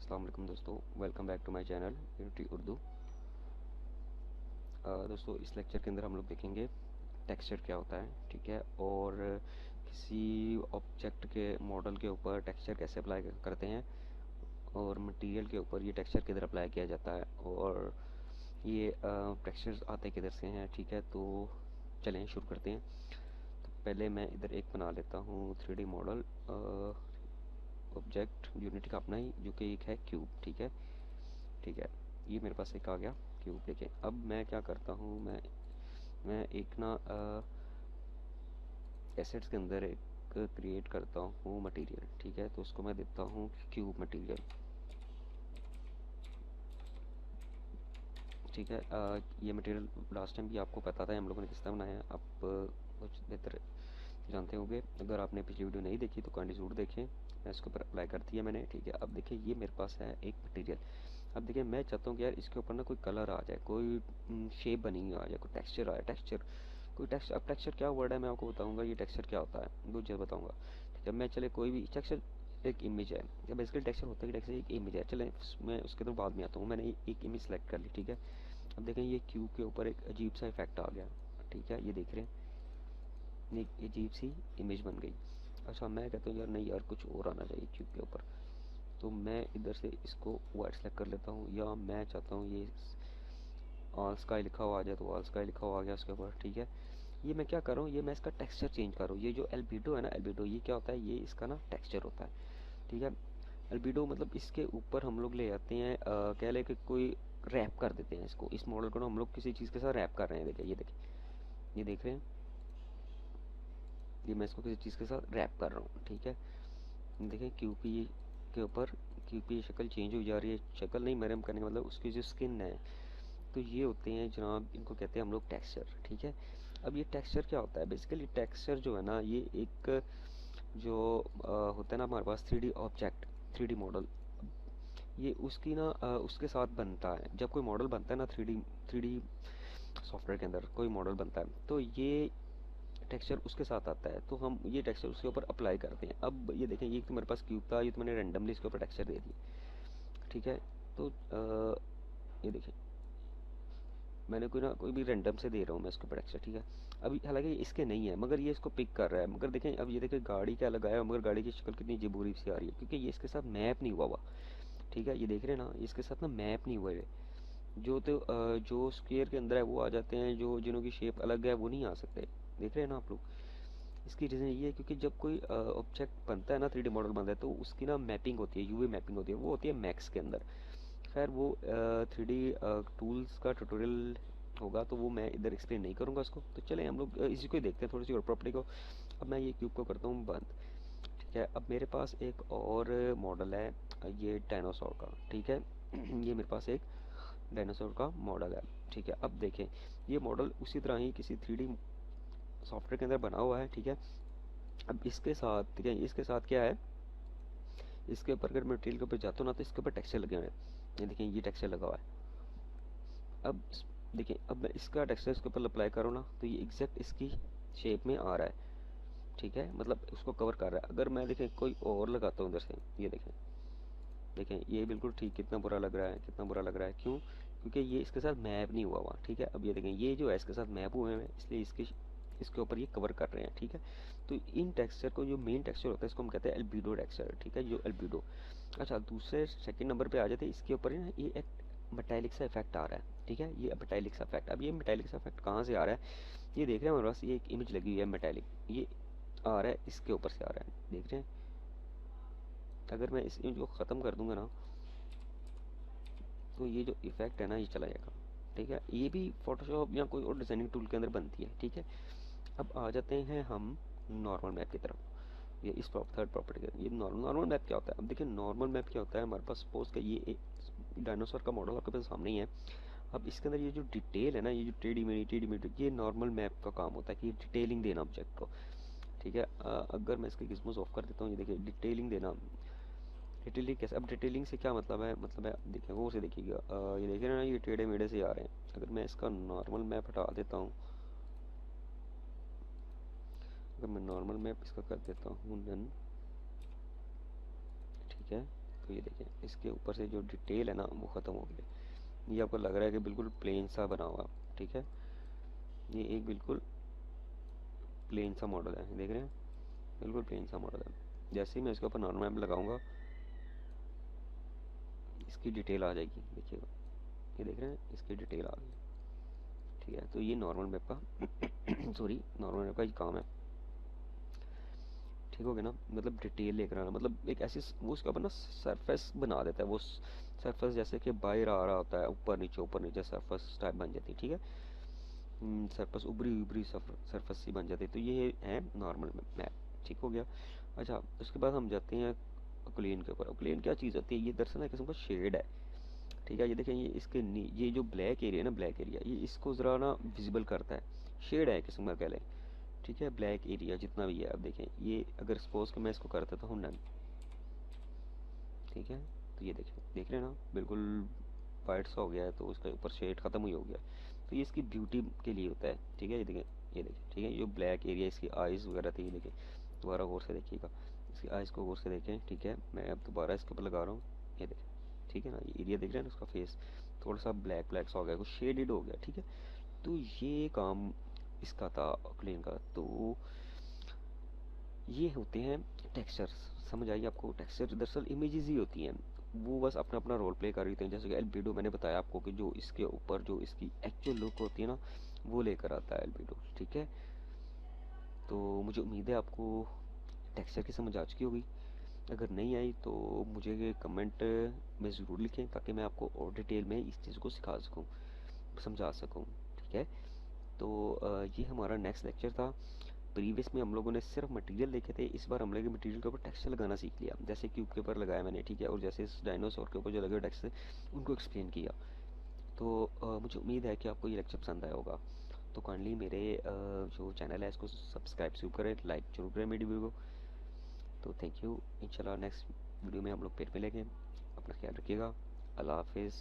अस्सलाम वालेकुम दोस्तों, welcome back to my channel unity Urdu. दोस्तों, इस लेक्चर के अंदर हम लोग देखेंगे टेक्सचर क्या होता है, ठीक है, और किसी ऑब्जेक्ट के मॉडल के ऊपर टेक्सचर कैसे अप्लाई करते हैं और मटेरियल के ऊपर ये टेक्सचर किधर अप्लाई किया जाता है और ये टेक्सचर्स आते किधर से हैं, ठीक है। तो चलें शुरू करते हैं। तो पहले मैं इधर एक बना लेता हूँ 3D मॉडल ऑब्जेक्ट यूनिटी का अपना ही, जो कि एक है क्यूब, ठीक है। ठीक है, ये मेरे पास एक आ गया क्यूब। देखें, अब मैं क्या करता हूँ, मैं एक ना एसेट्स के अंदर एक क्रिएट करता हूँ मटेरियल, ठीक है। तो उसको मैं देता हूँ क्यूब मटेरियल, ठीक है। ये मटेरियल लास्ट टाइम भी आपको पता था हम लोगों ने किस तरह बनाया है, आप कुछ बेहतर जानते होंगे। अगर आपने पिछली वीडियो नहीं देखी तो काइंडली ज़रूर देखें, मैं इसके ऊपर अप्लाई कर दिया मैंने, ठीक है। अब देखिए, ये मेरे पास है एक मटेरियल। अब देखिए, मैं चाहता हूँ कि यार इसके ऊपर ना कोई कलर आ जाए, कोई शेप बनी हुई आ जाए, कोई टेक्सचर आए, टेक्सचर कोई टेक्सचर। अब टेक्सचर क्या वर्ड है मैं आपको बताऊँगा, ये टेक्सचर क्या होता है दो चीज़ बताऊँगा, ठीक है। मैं चले कोई भी टेक्सचर एक इमेज है, या बेसिकली टेक्सचर होता है कि टेक्सचर एक इमेज है। चले मैं उसके तो बाद में आता हूँ। मैंने एक इमेज सेलेक्ट कर ली, ठीक है। अब देखें, ये क्यूब के ऊपर एक अजीब सा इफेक्ट आ गया, ठीक है, ये देख रहे हैं, एक अजीब सी इमेज बन गई। अच्छा, मैं कहता हूँ यार नहीं यार, कुछ और आना चाहिए क्यूब के ऊपर। तो मैं इधर से इसको वाइट सेलेक्ट कर लेता हूँ, या मैं चाहता हूँ ये ऑल स्काई लिखा हुआ आ जाए, तो ऑल स्काई लिखा हुआ आ गया उसके ऊपर, ठीक है। ये मैं क्या कर रहा हूँ, ये मैं इसका टेक्सचर चेंज कर रहा हूँ। ये जो एल्बिडो है ना, एल्बिडो ये क्या होता है, ये इसका ना टेक्सचर होता है, ठीक है। एल्बिडो मतलब इसके ऊपर हम लोग ले आते हैं, कह ले कि कोई रैप कर देते हैं इसको, इस मॉडल को ना हम लोग किसी चीज़ के साथ रैप कर रहे हैं। देखिए, ये देखिए, ये देख रहे हैं, ये मैं इसको किसी चीज़ के साथ रैप कर रहा हूँ, ठीक है। देखें, क्यूपी के ऊपर क्यूपी शक्ल चेंज हो जा रही है, शक्ल नहीं, मरहम करने का मतलब उसकी जो स्किन है। तो ये होते हैं जनाब, इनको कहते हैं हम लोग टेक्सचर, ठीक है। अब ये टेक्सचर क्या होता है, बेसिकली टेक्सचर जो है ना, ये एक जो होता है ना हमारे पास 3D ऑब्जेक्ट, 3D मॉडल, ये उसकी ना उसके साथ बनता है। जब कोई मॉडल बनता है ना, 3D सॉफ्टवेयर के अंदर कोई मॉडल बनता है, तो ये टेक्सचर उसके साथ आता है, तो हम ये टेक्सचर उसके ऊपर अप्लाई करते हैं। अब ये देखें, ये तो मेरे पास क्यूब था, ये तो मैंने रैंडमली इसके ऊपर टेक्सचर दे दिया, ठीक है। तो ये देखें, मैंने कोई भी रैंडम से दे रहा हूँ मैं इसके ऊपर टेक्सचर, ठीक है। अभी हालांकि इसके नहीं है, मगर ये इसको पिक कर रहा है। मगर देखें, अब ये देखें गाड़ी क्या लगाया है, मगर गाड़ी की शक्ल कितनी अजीब सी आ रही है, क्योंकि ये इसके साथ मैप नहीं हुआ हुआ, ठीक है। ये देख रहे हैं ना, इसके साथ ना मैप नहीं हुए। जो स्क्वायर के अंदर है वो आ जाते हैं, जो जिन्हों की शेप अलग है वो नहीं आ सकते। देख रहे हैं ना आप लोग। इसकी रीज़न ये है क्योंकि जब कोई ऑब्जेक्ट बनता है ना, 3D मॉडल बनता है, तो उसकी ना मैपिंग होती है, यूवी मैपिंग होती है, वो होती है मैक्स के अंदर। खैर वो 3D टूल्स का ट्यूटोरियल होगा, तो वो मैं इधर एक्सप्लेन नहीं करूँगा उसको। तो चले हम लोग इसी को ही देखते हैं, थोड़ी सी और प्रॉपर्टी को। अब मैं ये क्यूब को करता हूँ बंद, ठीक है। अब मेरे पास एक और मॉडल है, ये डायनासोर का, ठीक है। ये मेरे पास एक डायनासोर का मॉडल है, ठीक है। अब देखें, ये मॉडल उसी तरह ही किसी 3D सॉफ्टवेयर के अंदर बना हुआ है, ठीक है। अब इसके साथ, ठीक है, इसके साथ क्या है, इसके ऊपर अगर मटेरियल के ऊपर जाता हूँ ना, तो इसके ऊपर टेक्सचर लगे हुए हैं। ये देखिए, ये टेक्सचर लगा हुआ है। अब देखिए, अब मैं इसका टेक्सचर इसके ऊपर अप्लाई करूँ ना, तो ये एग्जैक्ट इसकी शेप में आ रहा है, ठीक है, मतलब उसको कवर कर रहा है। अगर मैं देखें कोई और लगाता हूँ इधर से, ये देखें, देखें ये बिल्कुल ठीक, कितना बुरा लग रहा है, कितना बुरा लग रहा है, क्यों? क्योंकि ये इसके साथ मैप नहीं हुआ हुआ, ठीक है। अब ये देखें, ये जो है इसके साथ मैप हुए हैं, इसलिए इसके ऊपर ये कवर कर रहे हैं, ठीक है। तो इन टेक्सचर को, जो मेन टेक्सचर होता है, इसको हम कहते हैं एल्बिडो टेक्सचर, ठीक है, जो एल्बिडो। अच्छा, दूसरे सेकंड नंबर पे आ जाते हैं, इसके ऊपर ना ये एक मेटालिक सा इफेक्ट आ रहा है, ठीक है, ये मेटालिक सा इफेक्ट। अब ये मेटालिक सा इफेक्ट कहाँ से आ रहा है, ये देख रहे हैं हमारे पास, ये एक इमेज लगी हुई है मेटालिक, ये आ रहा है इसके ऊपर से आ रहा है, देख रहे हैं। अगर मैं इस इमेज को ख़त्म कर दूंगा ना, तो ये जो इफेक्ट है ना, ये चला जाएगा, ठीक है। ये भी फोटोशॉप या कोई और डिजाइनिंग टूल के अंदर बनती है, ठीक है। अब आ जाते हैं हम नॉर्मल मैप की तरफ। ये इस थर्ड प्रॉपर्टी का, ये नॉर्मल मैप क्या होता है। अब देखिए, नॉर्मल मैप क्या होता है, हमारे पास सपोज का ये एक डायनासोर का मॉडल आपके पास सामने ही है। अब इसके अंदर ये जो डिटेल है ना, ये जो टेढ़ी मेढ़ी, ये नॉर्मल मैप का काम होता है कि डिटेलिंग देना ऑब्जेक्ट को, ठीक है। अगर मैं इसके गिज़मोस ऑफ कर देता हूँ, ये देखिए डिटेलिंग देना। डिटेलिंग कैसे, अब डिटेलिंग से क्या मतलब है, अब देखिए वो से देखिएगा, ये देखिए ना, ये टेढ़े मेढ़े से आ रहे हैं। अगर मैं इसका नॉर्मल मैप हटा देता हूँ, अगर मैं नॉर्मल मैप इसका कर देता हूँ नन, ठीक है, तो ये देखें इसके ऊपर से जो डिटेल है ना वो ख़त्म हो गई है। ये आपको लग रहा है कि बिल्कुल प्लेन सा बना हुआ, ठीक है। ये एक बिल्कुल प्लेन सा मॉडल है, देख रहे हैं, बिल्कुल प्लेन सा मॉडल है। जैसे ही मैं इसके ऊपर नॉर्मल मैप लगाऊंगा इसकी डिटेल आ जाएगी, देखिएगा, ये देख रहे हैं इसकी डिटेल आ गई, ठीक है। तो ये नॉर्मल मैप का सॉरी नॉर्मल मैप का ये काम है, ठीक हो गया ना। मतलब डिटेल लेकर आना, मतलब एक ऐसी वो उसके ऊपर ना सरफेस बना देता है, वो सरफेस जैसे कि बाहर आ रहा होता है, ऊपर नीचे सरफेस टाइप बन जाती है, ठीक है। सरफेस उभरी उभरी सरफेस सी बन जाती है। तो ये है नॉर्मल मैप, ठीक हो गया। अच्छा, उसके बाद हम जाते हैं ओक्लेन के ऊपर। ओक्लेन क्या चीज़ होती है, ये दरअसल एक किस्म का शेड है, ठीक है। ये देखें, ये इसके ये जो ब्लैक एरिया है ना, ब्लैक एरिया, ये इसको ज़रा ना विजिबल करता है, शेड है किस्म का कह लें, ठीक है। ब्लैक एरिया जितना भी है, अब देखें ये अगर सपोज कि मैं इसको कर देता हूँ नन, ठीक है। तो ये देखें, देख रहे हैं ना, बिल्कुल वाइट सा हो गया है, तो उसके ऊपर शेड ख़त्म ही हो गया। तो ये इसकी ब्यूटी के लिए होता है, ठीक है। ये देखें, ये देखें, ठीक है। ये जो ब्लैक एरिया इसकी आइज़ वगैरह थी, ये देखें, दोबारा गौर से देखिएगा, इसकी आइज़ को गौर से देखें, ठीक है। मैं अब दोबारा इसके ऊपर लगा रहा हूँ, ये देखें, ठीक है ना। ये एरिया देख रहे हैं ना, उसका फेस थोड़ा सा ब्लैक ब्लैक सा हो गया, कुछ शेडेड हो गया, ठीक है। तो ये काम इसका था क्लीन का। तो ये होते हैं टेक्सचर्स, समझ आई आपको। टेक्सचर दरअसल इमेजेस ही होती हैं, वो बस अपना अपना रोल प्ले कर रही थी। जैसे कि एल्बिडो मैंने बताया आपको कि जो इसके ऊपर जो इसकी एक्चुअल लुक होती है ना, वो लेकर आता है एल्बिडो, ठीक है। तो मुझे उम्मीद है आपको टेक्सचर की समझ आ चुकी होगी। अगर नहीं आई तो मुझे ये कमेंट में ज़रूर लिखें, ताकि मैं आपको और डिटेल में इस चीज़ को सिखा सकूँ, समझा सकूँ, ठीक है। तो ये हमारा नेक्स्ट लेक्चर था। प्रीवियस में हम लोगों ने सिर्फ मटेरियल देखे थे, इस बार हम लोग मटेरियल के ऊपर टेक्सचर लगाना सीख लिया। जैसे क्यूब के ऊपर लगाया मैंने, ठीक है, और जैसे इस डायनासोर के ऊपर जो लगे टेक्सचर उनको एक्सप्लेन किया। तो मुझे उम्मीद है कि आपको ये लेक्चर पसंद आया होगा। तो काइंडली मेरे जो चैनल है इसको सब्सक्राइब करें, लाइक जरूर करें मेरी वीडियो को। तो थैंक यू, इंशाल्लाह नेक्स्ट वीडियो में हम लोग फिर मिलेंगे। अपना ख्याल रखिएगा। अल्लाह हाफिज़।